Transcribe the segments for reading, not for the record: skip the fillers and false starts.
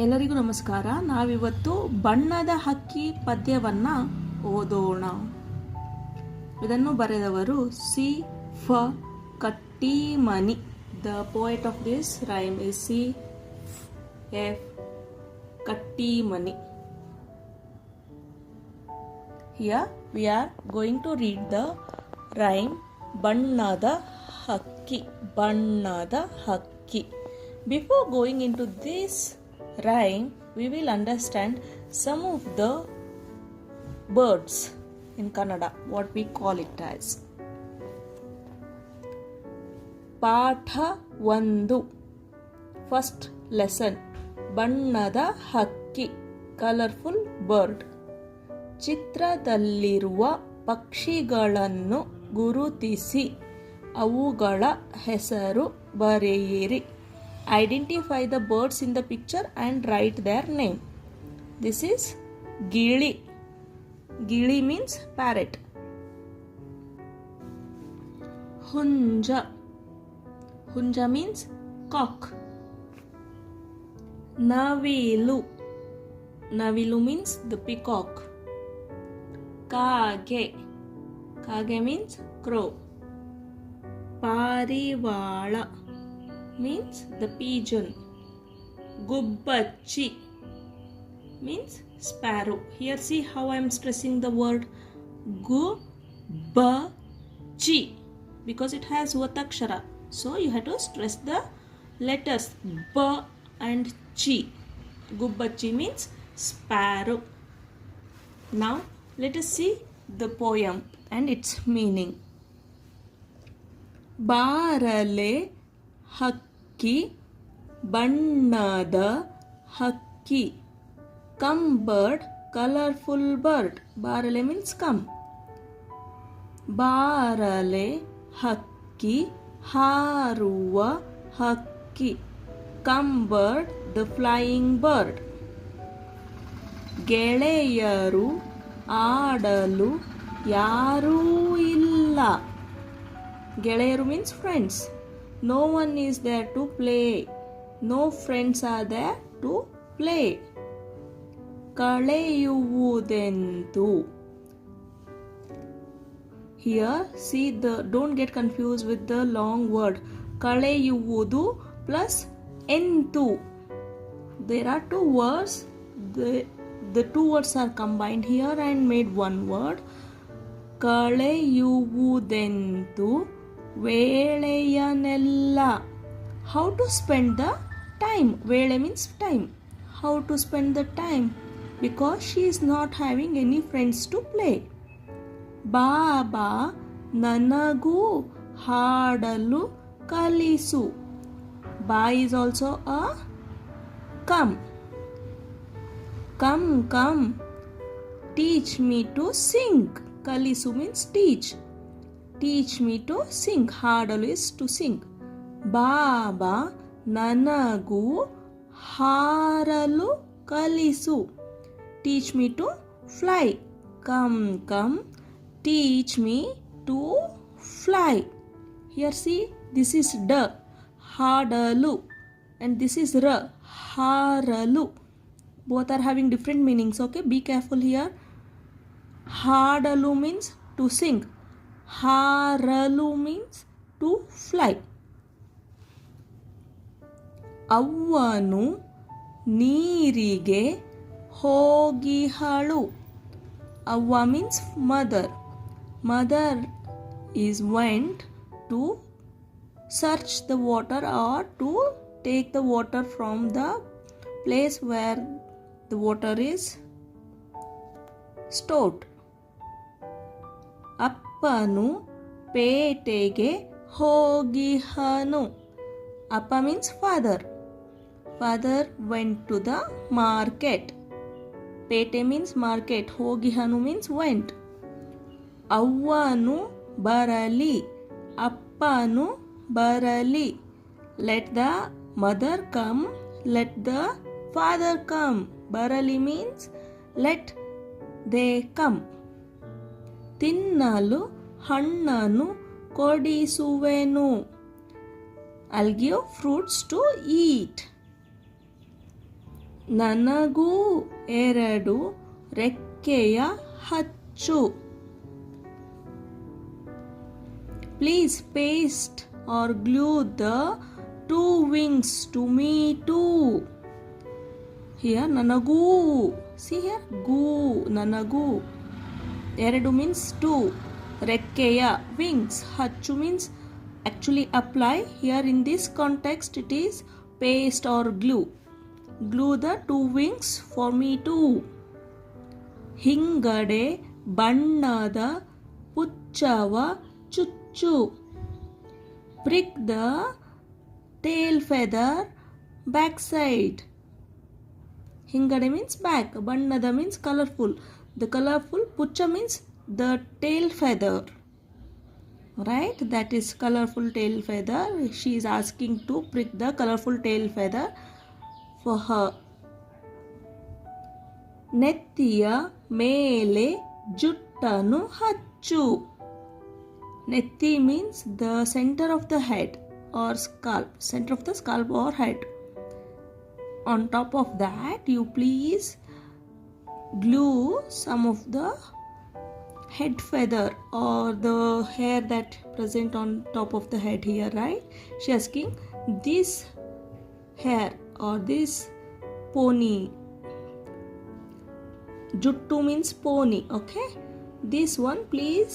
ಎಲ್ಲರಿಗೂ ನಮಸ್ಕಾರ. ನಾವಿವತ್ತು ಬಣ್ಣದ ಹಕ್ಕಿ ಪದ್ಯವನ್ನು ಓದೋಣ. ಇದನ್ನು ಬರೆದವರು ಸಿ ಫ Kattimani. The poet of this rhyme is C F Kattimani. Here we are going to read the rhyme ಬಣ್ಣದ ಹಕ್ಕಿ. ಬಣ್ಣದ ಹಕ್ಕಿ. Before going into this rhyme, we will understand some of the birds in Kannada, what we call it as. ಪಾಠ 1. First lesson. ಬಣ್ಣದ ಹಕ್ಕಿ. Colourful bird. ಚಿತ್ರದಲ್ಲಿರುವ ಪಕ್ಷಿಗಳನ್ನು ಗುರುತಿಸಿ ಅವುಗಳ ಹೆಸರು ಬರೆಯಿರಿ. Identify the birds in the picture and write their name. This is Gili. Gili means parrot. Hunja. Hunja means cock. Navilu. Navilu means the peacock. Kage. Kage means crow. Parivala means the pigeon. Gubbachi means sparrow. Here see how I am stressing the word Gubbachi because it has Vatakshara. So you have to stress the letters B and Chi. Gubbachi means sparrow. Now let us see the poem and its meaning. Barale ಹಕ್ಕಿ ಬಣ್ಣದ ಹಕ್ಕಿ. Come bird colourful bird. ಬಾರಲೆ means come. ಬಾರಲೆ ಹಕ್ಕಿ ಹಾರುವ ಹಕ್ಕಿ. Come bird the flying bird. ಗೆಳೆಯರು ಆಡಲು ಯಾರೂ ಇಲ್ಲ. ಗೆಳೆಯರು means friends. No one is there to play. No friends are there to play. ಕಳೆಯುವುದೆಂದು. Here see the don't get confused with the long word. ಕಳೆಯುವುದು plus ಎಂತು. There are two words. The two words are combined here and made one word. ಕಳೆಯುವುದೆಂತು ವೇಳೆಯನೆಲ್ಲ. How to spend the time. ವೇಳೆ means time. How to spend the time because she is not having any friends to play. ಬಾಬಾ ನನಗೂ ಹಾಡಲು ಕಲಿಸು. ಬಾ is also a come. Come teach me to sing. ಕಲಿಸು means teach. Teach me to sing. ಹಾಡಲು is to sing. ಬಾಬಾ ನನಗೂ ಹಾರಲು ಕಲಿಸು. Teach me to fly. Come teach me to fly. Here see this is d ಹಾಡಲು and this is r ಹಾರಲು. Both are having different meanings. Okay, be careful here. ಹಾಡಲು means to sing. ಹಾರಲು means to fly. ಅವ್ವನು ನೀರಿಗೆ ಹೋಗಿಹಳು. ಅವ್ವ means mother. Mother is went to search the water or to take the water from the place where the water is stored. ಅಪ್ಪನು ಪೇಟೆಗೆ ಹೋಗಿಹನು. ಅಪ್ಪ means father. Father went to the market. ಪೇಟೆ means market. ಹೋಗಿಹನು means went. ಅವ್ವನು ಬರಲಿ. ಅಪ್ಪನು ಬರಲಿ. Let the mother come. Let the father come. ಬರಲಿ means let they come. ತಿನ್ನಲು ಹಣ್ಣನ್ನು ಕೊಡಿಸುವೆನು. I'll give fruits to eat. ನನಗೂ ಎರಡು ರೆಕ್ಕೆಯ ಹಚ್ಚು. Please paste or glue the two wings to me too. Here ನನಗೂ. See here, ಗೂ ನನಗೂ. ಎರಡು means two. ರೆಕ್ಕೆಯ wings. ಹಚ್ಚು means actually apply. Here in this context it is paste or glue. Glue the two wings for me too. ಹಿಂಗಡೆ ಬಣ್ಣದ ಪುಚ್ಚವ ಚುಚ್ಚು. Prick the tail feather backside. ಹಿಂಗಡೆ means back. ಬಣ್ಣದ means colorful. The colorful pucha means the tail feather. Right? That is colorful tail feather. She is asking to prick the colorful tail feather for her. ನೆತ್ತಿಯ ಮೇಲೆ ಜುಟ್ಟನ್ನು ಹಚ್ಚು. ನೆತ್ತಿ means the center of the head or scalp. Center of the scalp or head. On top of that, you please glue some of the head feather or the hair that present on top of the head here, right? She asking this hair or this pony. Juttu means pony, okay? This one please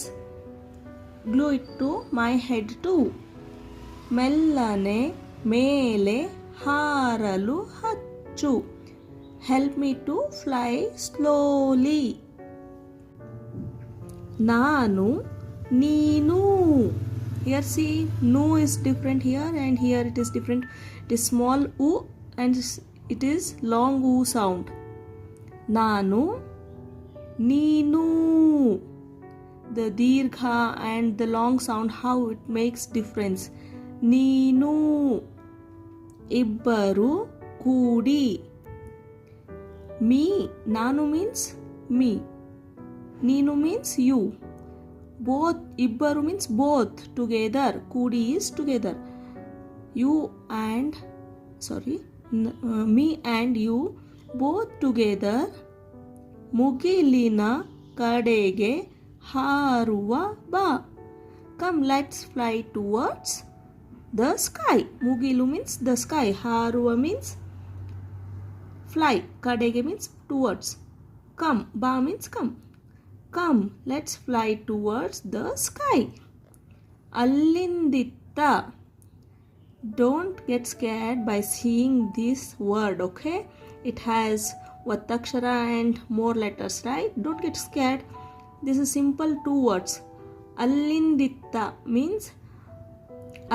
glue it to my head too. ಮೆಲ್ಲನೆ ಮೇಲೆ ಹಾರಲು ಹಚ್ಚು. Help me to fly slowly. ನಾನು ನೀನು. Here see, no is different here and here it is different. It is small u and it is long u sound. ನಾನು ನೀನು. The dirgha and the long sound, how it makes difference. ನೀನು. ಇಬ್ಬರು ಕೂಡಿ. Me, ನಾನು means me. ನೀನು means you. Both, ಇಬ್ಬರು means both together. ಕೂಡಿ is together. You and, me and you both together. ಮುಗಿಲಿನ ಕಡೆಗೆ ಹಾರುವ ಬಾ. Come, let's fly towards the sky. ಮುಗಿಲು means the sky. ಹಾರುವ means fly. ಕಡೆಗೆ means towards. Come, ba means come. Come, let's fly towards the sky. ಅಲ್ಲಿಂದಿತ್ತ. Don't get scared by seeing this word, okay? It has Vattakshara and more letters, right? Don't get scared. This is simple two words. Allinditta means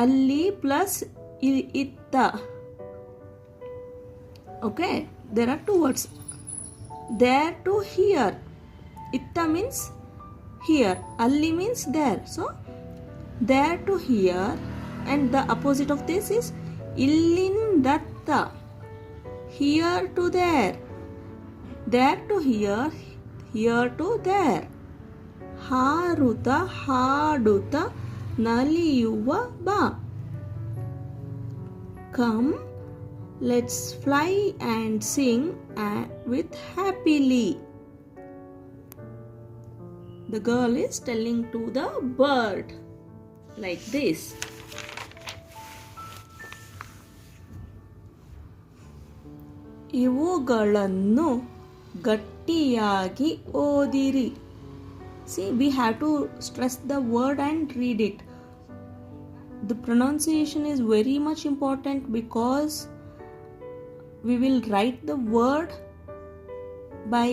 alli plus itta. Okay, there are two words. There to here. Itta means here. Alli means there. So there to here, and the opposite of this is illindatta. Here to there. There to here. Here to there. ಹಾರುತ ಹಾಡುತ್ತ ನಲಿಯುವ ಬಾ. Come, let's fly and sing with happily. The girl is telling to the bird like this. ಇವುಗಳನ್ನು ಗಟ್ಟಿಯಾಗಿ ಓದಿರಿ. See, we have to stress the word and read it. The pronunciation is very much important because we will write the word by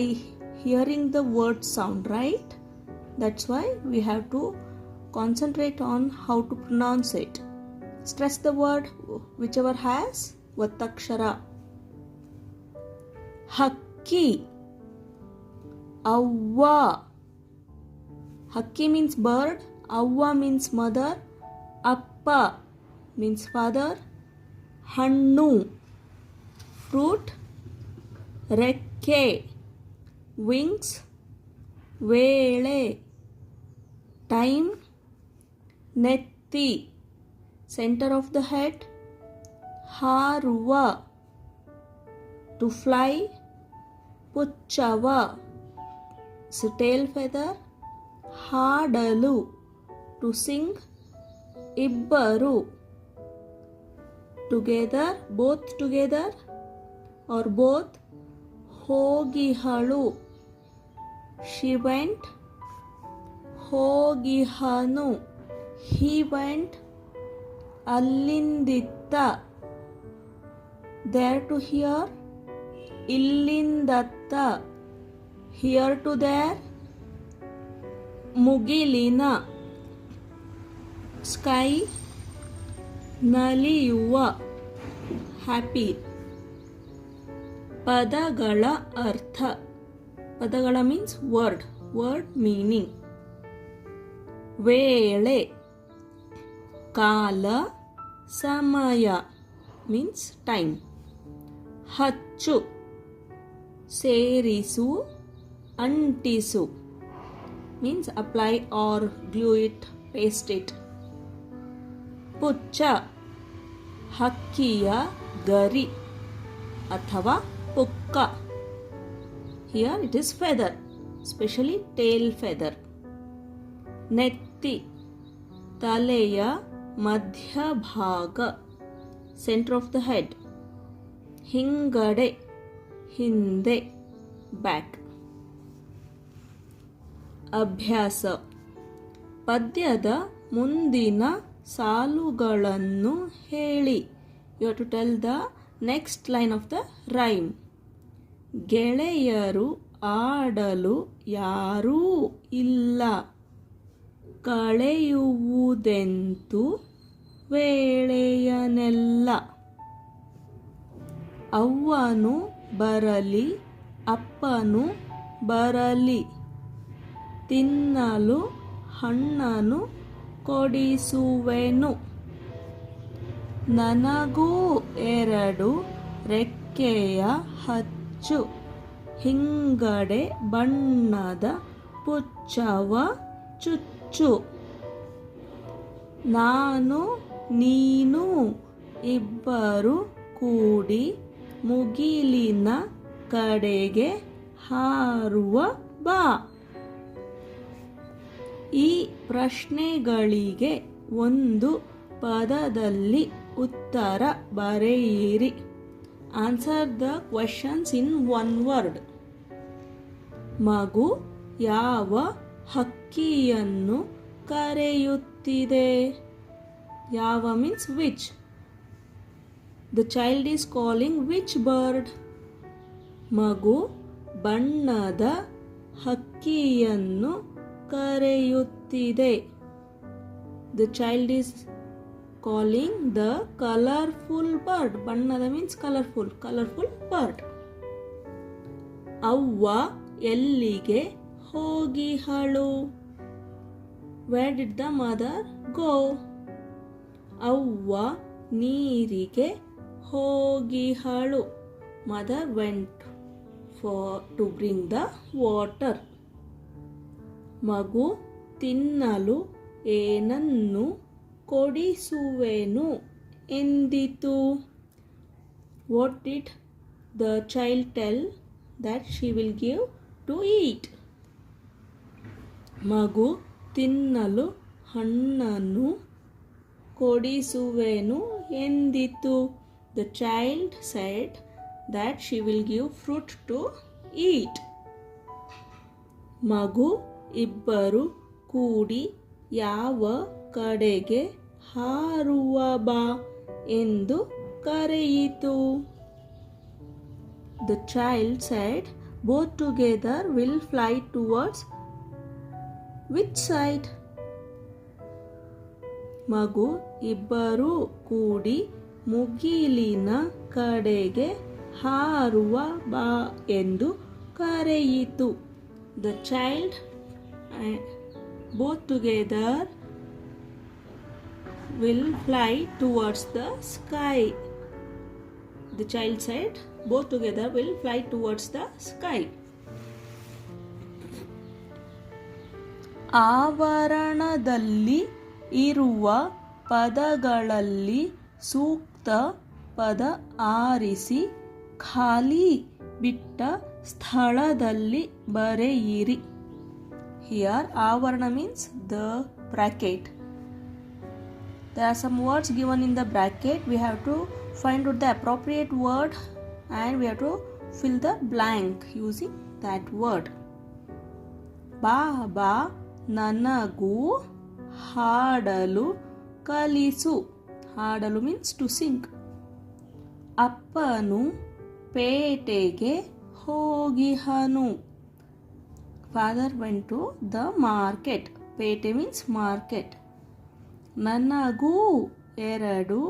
hearing the word sound, right? That's why we have to concentrate on how to pronounce it. Stress the word whichever has Vattakshara. Hakki. Avva. Hakki means bird, Avva means mother, Appa means father, Hannu fruit, Rekke wings, Vele time, Netti center of the head, Haruva To fly, ಪುಚ್ಚವ tail feather. ಹಾಡಲು, to sing. ಇಬ್ಬರು, together, both together or both. ಹೋಗಿಹಳು, she went. ಹೋಗಿಹನು, he went. ಅಲ್ಲಿಂದಿತ್ತ, there to here. ಇಲ್ಲಿಂದತ್ತ, here to there. ಮುಗಿಲಿನ, sky. ನಲಿಯುವ, happy. ಪದಗಳ ಅರ್ಥ. ಪದಗಳ means word meaning. ವೇಳೆ, ಕಾಲ, ಸಮಯ means time. ಹಚ್ಚು, ಸೇರಿಸು, ಅಂಟಿಸು means apply or glue it, paste it. ಪುಚ್ಚ, ಹಕ್ಕಿಯ ಗರಿ ಅಥವಾ ಪುಕ್ಕ. Here it is feather, especially tail feather. ನೆತ್ತಿ, ತಲೆಯ ಮಧ್ಯಭಾಗ, center of the head. ಹಿಂಗಡೆ, ಹಿಂದೆ, back. ಅಭ್ಯಾಸ. ಪದ್ಯದ ಮುಂದಿನ ಸಾಲುಗಳನ್ನು ಹೇಳಿ. You have to tell the next line of the rhyme. ಗೆಳೆಯರು ಆಡಲು ಯಾರೂ ಇಲ್ಲ, ಕಳೆಯುವುದೆಂತು ವೇಳೆಯನೆಲ್ಲ. ಅವ್ವನು ಬರಲಿ, ಅಪ್ಪನು ಬರಲಿ, ತಿನ್ನಲು ಹಣ್ಣನು ಕೊಡಿಸುವೆನು. ನನಗೂ ಎರಡು ರೆಕ್ಕೆಯ ಹಚ್ಚು, ಹಿಂಗಡೆ ಬಣ್ಣದ ಪುಚ್ಚವ ಚುಚ್ಚು. ನಾನು ನೀನು ಇಬ್ಬರು ಕೂಡಿ ಮುಗಿಲಿನ ಕಡೆಗೆ ಹಾರುವ ಬಾ. ಈ ಪ್ರಶ್ನೆಗಳಿಗೆ ಒಂದು ಪದದಲ್ಲಿ ಉತ್ತರ ಬರೆಯಿರಿ. Answer the questions in one word. ಮಗು ಯಾವ ಹಕ್ಕಿಯನ್ನು ಕರೆಯುತ್ತಿದೆ? ಯಾವ means which. The child is calling which bird? ಮಗು ಬಣ್ಣದ ಹಕ್ಕಿಯನ್ನು ಕರೆಯುತ್ತಿದೆ. The child is calling the colorful bird. ಬಣ್ಣದ means colorful bird. ಅವ್ವ ಎಲ್ಲಿಗೆ ಹೋಗಿಹಳು? Where did the mother go? ಅವ್ವ ನೀರಿಗೆ ಹೋಗಿಹಳು. Mother went to bring the water. ಮಗು ತಿನ್ನಲು ಏನನ್ನು ಕೊಡಿಸುವೆನು ಎಂದಿತು? What did the child tell that she will give to eat? ಮಗು ತಿನ್ನಲು ಹಣ್ಣನ್ನು ಕೊಡಿಸುವೆನು ಎಂದಿತು? The child said that she will give fruit to eat. ಮಗು ಇಬ್ಬರು ಕೂಡಿ ಯಾವ ಕಡೆಗೆ ಹಾರುವ ಬಾ ಎಂದು ಕರೆಯಿತು? The child said both together will fly towards which side? ಮಗು ಇಬ್ಬರು ಕೂಡಿ ಮುಗಿಲಿನ ಕಡೆಗೆ ಹಾರುವ ಬಾ ಎಂದು ಕರೆಯಿತು. The child both together will fly towards the sky. The child said both together will fly towards the sky. ಆವರಣದಲ್ಲಿ ಇರುವ ಪದಗಳಲ್ಲಿ ಸೂಕ್ತ ಪದ ಆರಿಸಿ ಖಾಲಿ ಬಿಟ್ಟ ಸ್ಥಳದಲ್ಲಿ ಬರೆಯಿರಿ. Here Avarna means the bracket. There are some words given in the bracket. We have to find out the appropriate word and we have to fill the blank using that word. ಬಾಬಾ ನನಗೂ ಹಾಡಲು ಕಲಿಸು. ಹಾಡಲು means to sing. ಅಪ್ಪನು ಪೇಟೆಗೆ ಹೋಗಿಹನು. Father went to the market. Pete means market. ನನಗೂ 2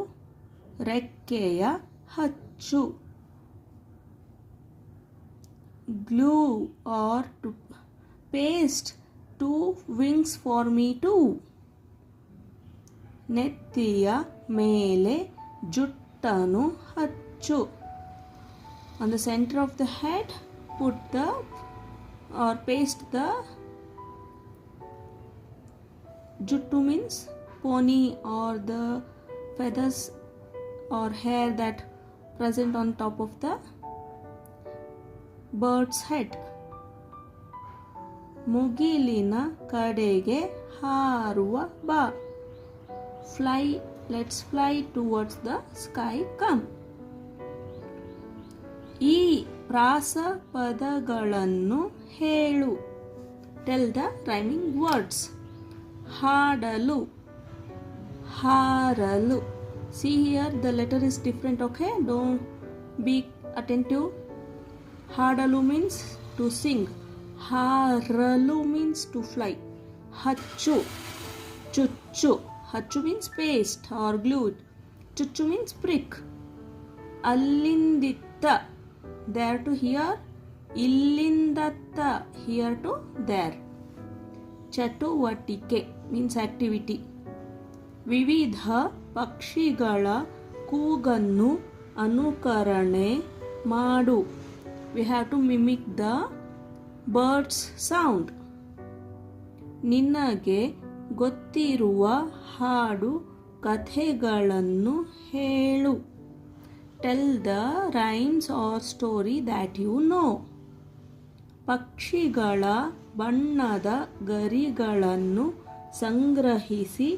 ರೆಕ್ಕೆಯ ಹಚ್ಚು. Glue or to paste 2 wings for me too. ನೆತ್ತಿಯ ಮೇಲೆ ಜುಟ್ಟನು ಹಚ್ಚು. On the center of the head put the or paste the juttu means pony or the feathers or hair that present on top of the bird's head. ಮುಗಿಲಿನ ಕಡೆಗೆ ಹಾರುವ ಬಾ. Fly, let's fly towards the sky come. ಈ ಪ್ರಾಸಪದಗಳನ್ನು ಹೇಳು. Tell the rhyming words. ಹಾಡಲು, ಹಾರಲು. See here the letter is different, okay? Don't be attentive. ಹಾಡಲು means to sing. ಹಾರಲು means to fly. ಹಚ್ಚು, ಚುಚ್ಚು. ಹಚ್ಚು means paste or glued. ಚುಚ್ಚು means prick. ಅಲ್ಲಿಂದಿತ್ತ. There to here. ಇಲ್ಲಿಂದತ್ತ. Here to there. ಚಟುವಟಿಕೆ means activity. ವಿವಿಧ ಪಕ್ಷಿಗಳ ಕೂಗನ್ನು ಅನುಕರಣೆ ಮಾಡು. We have to mimic the bird's sound. ನಿನಗೆ ಗೊತ್ತಿರುವ ಹಾಡು ಕಥೆಗಳನ್ನು ಹೇಳು. Tell the rhymes or story that you know. ಪಕ್ಷಿಗಳ ಬಣ್ಣದ ಗರಿಗಳನ್ನು ಸಂಗ್ರಹಿಸಿ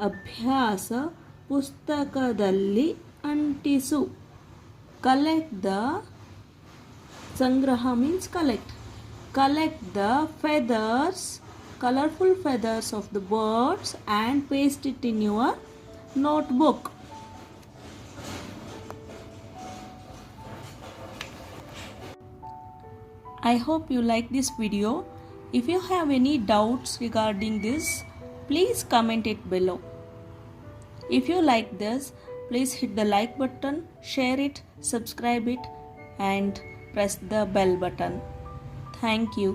ಅಭ್ಯಾಸ ಪುಸ್ತಕದಲ್ಲಿ ಅಂಟಿಸು. Collect the ಸಂಗ್ರಹ means collect. Collect the feathers, colorful feathers of the birds and paste it in your notebook. I hope you like this video. If you have any doubts regarding this, please comment it below. If you like this, please hit the like button, share it, subscribe it and press the bell button. Thank you.